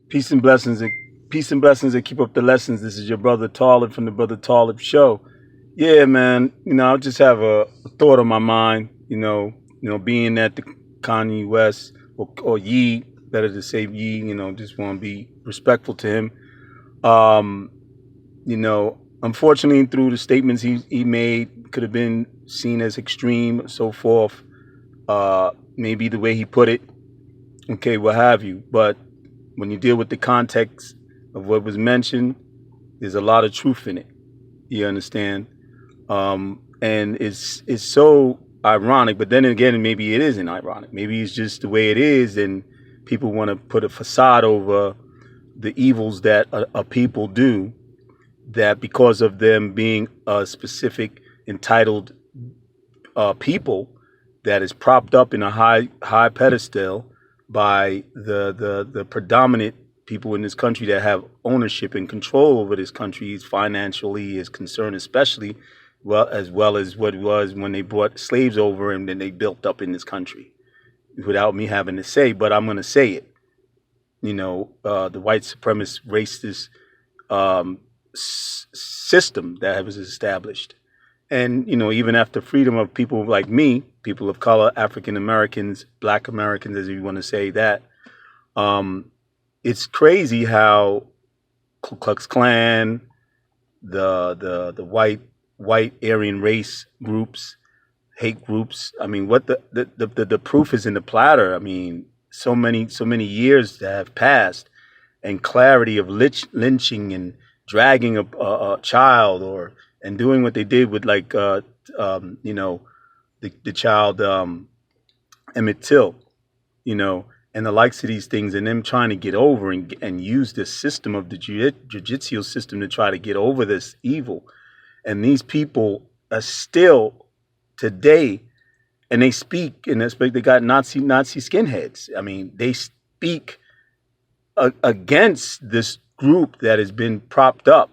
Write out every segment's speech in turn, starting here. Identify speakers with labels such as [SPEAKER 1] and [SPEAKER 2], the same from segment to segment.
[SPEAKER 1] Peace and blessings. Peace and blessings and keep up the lessons. This is your brother Talib from the Brother Talib Show. Yeah, man. I just have a thought on my mind. Being at the Kanye West or Ye, better to say Ye. Just want to be respectful to him. Um, Unfortunately, through the statements he made, could have been seen as extreme, so forth. Maybe the way he put it, okay, what have you. But when you deal with the context of what was mentioned, there's a lot of truth in it. You understand? And it's so ironic, but then again, maybe it isn't ironic. Maybe it's just the way it is, and people want to put a facade over the evils that a people do, that because of them being a specific entitled people that is propped up in a high pedestal by the predominant people in this country that have ownership and control over this country, financially is concerned, especially as well as what it was when they brought slaves over and then they built up in this country, without me having to say, but I'm going to say it. The white supremacist racist system that was established. And, even after freedom of people like me, people of color, African Americans, Black Americans, as you want to say that, it's crazy how Ku Klux Klan, the white Aryan race groups, hate groups. I mean, what the proof is in the platter. I mean, so many years that have passed, and clarity of lynching and dragging a child and doing what they did with the child Emmett Till, and the likes of these things, and them trying to get over and use this system of the jiu-jitsu system to try to get over this evil. And these people are still today, and they speak, and they got Nazi skinheads. I mean, they speak against this group that has been propped up,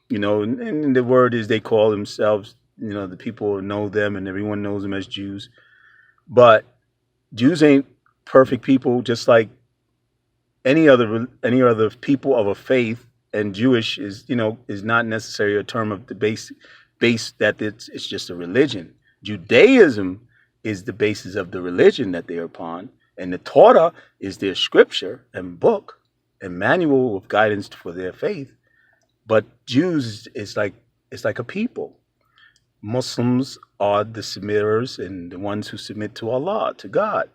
[SPEAKER 1] and the word is they call themselves, the people know them and everyone knows them as Jews. But Jews ain't perfect people, just like any other people of a faith. And Jewish is not necessarily a term of the base that it's just a religion. Judaism is the basis of the religion that they're upon, and the Torah is their scripture and book and manual of guidance for their faith. But Jews is like a people. Muslims are the submitters and the ones who submit to Allah, to God.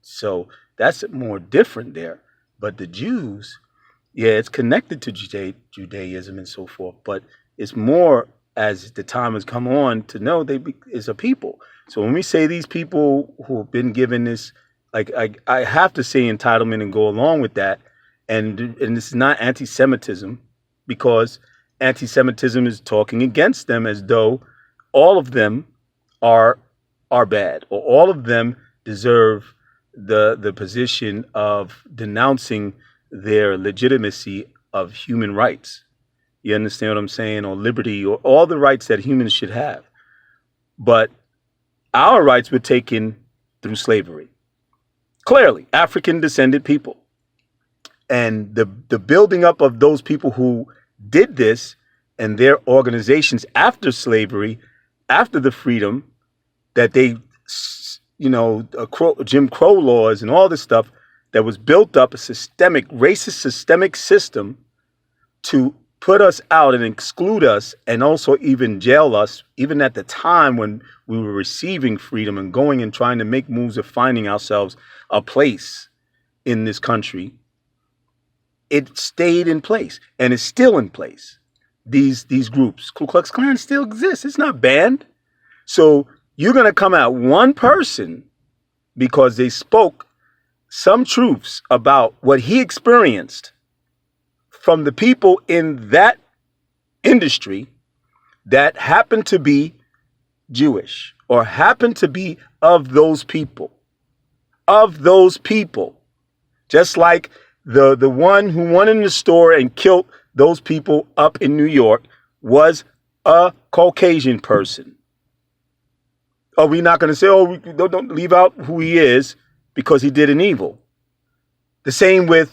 [SPEAKER 1] So that's more different there. But the Jews, yeah, it's connected to Judaism and so forth, but it's more as the time has come on to know is a people. So when we say these people who have been given this, I have to say entitlement and go along with that. And this is not anti-Semitism, because anti-Semitism is talking against them as though all of them are bad, or all of them deserve the position of denouncing their legitimacy of human rights. You understand what I'm saying? Or liberty, or all the rights that humans should have. But our rights were taken through slavery. Clearly, African descended people. And the building up of those people who did this and their organizations after slavery, after the freedom, that they, Jim Crow laws and all this stuff that was built up, a racist systemic system to put us out and exclude us, and also even jail us, even at the time when we were receiving freedom and going and trying to make moves of finding ourselves a place in this country. It stayed in place and is still in place. These groups, Ku Klux Klan still exists. It's not banned. So you're going to come at one person because they spoke some truths about what he experienced from the people in that industry that happened to be Jewish or happened to be of those people. Just like the one who went in the store and killed those people up in New York was a Caucasian person. Are we not going to say, don't leave out who he is because he did an evil? The same with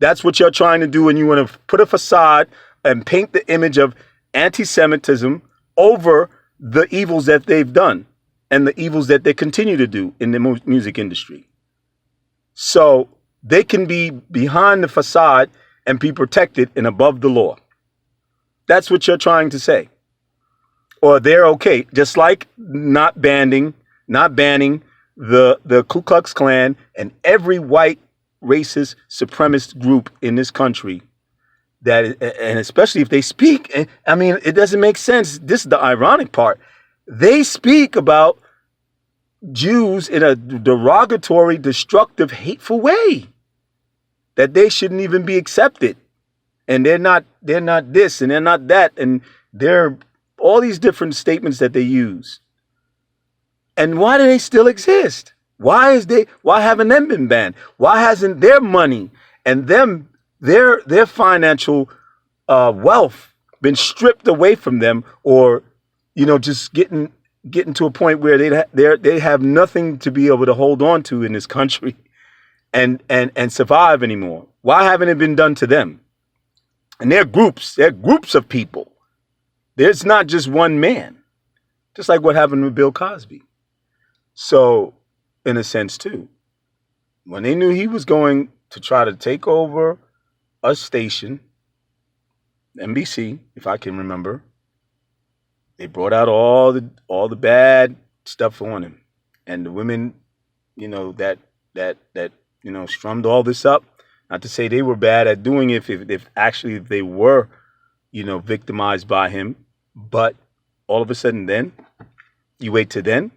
[SPEAKER 1] That's what you're trying to do, and you want to put a facade and paint the image of anti-Semitism over the evils that they've done and the evils that they continue to do in the music industry. So they can be behind the facade and be protected and above the law. That's what you're trying to say. Or they're okay, just like not banning the Ku Klux Klan and every white racist supremacist group in this country. That, and especially if they speak, I mean, it doesn't make sense. This is the ironic part. They speak about Jews in a derogatory, destructive, hateful way. That they shouldn't even be accepted. And they're not this and they're not that. And they're all these different statements that they use. And why do they still exist? Why haven't them been banned? Why hasn't their money and their financial wealth been stripped away from them, or just getting to a point where they have nothing to be able to hold on to in this country and survive anymore? Why haven't it been done to them? And they're groups of people. There's not just one man, just like what happened with Bill Cosby. So, in a sense, too, when they knew he was going to try to take over a station, NBC, if I can remember, they brought out all the bad stuff on him, and the women, that strummed all this up. Not to say they were bad at doing it, if they were, victimized by him, but all of a sudden, then you wait till then.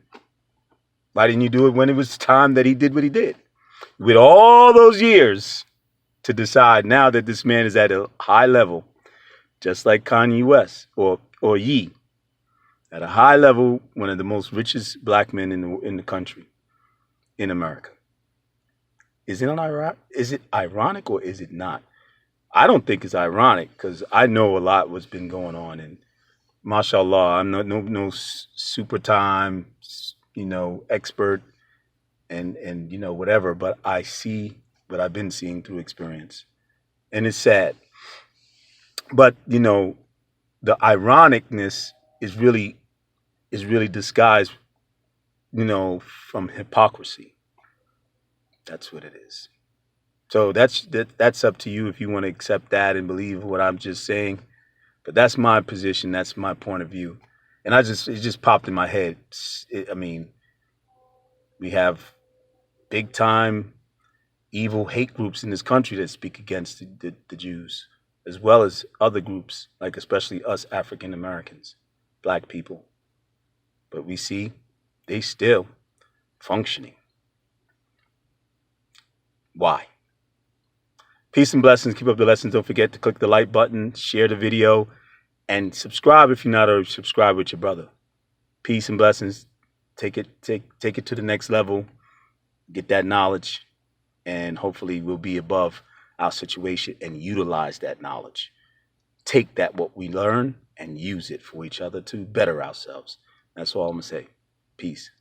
[SPEAKER 1] Why didn't you do it when it was time that he did what he did? With all those years to decide now that this man is at a high level, just like Kanye West or Ye, at a high level, one of the most richest black men in the country, in America. Is it ironic or is it not? I don't think it's ironic, because I know a lot what's been going on, and mashallah, I'm no super time, expert and whatever, but I see what I've been seeing through experience, and it's sad. But the ironicness is really disguised, from hypocrisy. That's what it is. So that's up to you if you want to accept that and believe what I'm just saying. But that's my position. That's my point of view. And it just popped in my head. We have big time evil hate groups in this country that speak against the Jews, as well as other groups, like especially us African Americans, black people. But we see they still functioning. Why? Peace and blessings. Keep up the lessons. Don't forget to click the like button, share the video, and subscribe if you're not already subscribed with your brother. Peace and blessings. Take it to the next level. Get that knowledge, and hopefully we'll be above our situation and utilize that knowledge. Take what we learn and use it for each other to better ourselves. That's all I'm gonna say. Peace.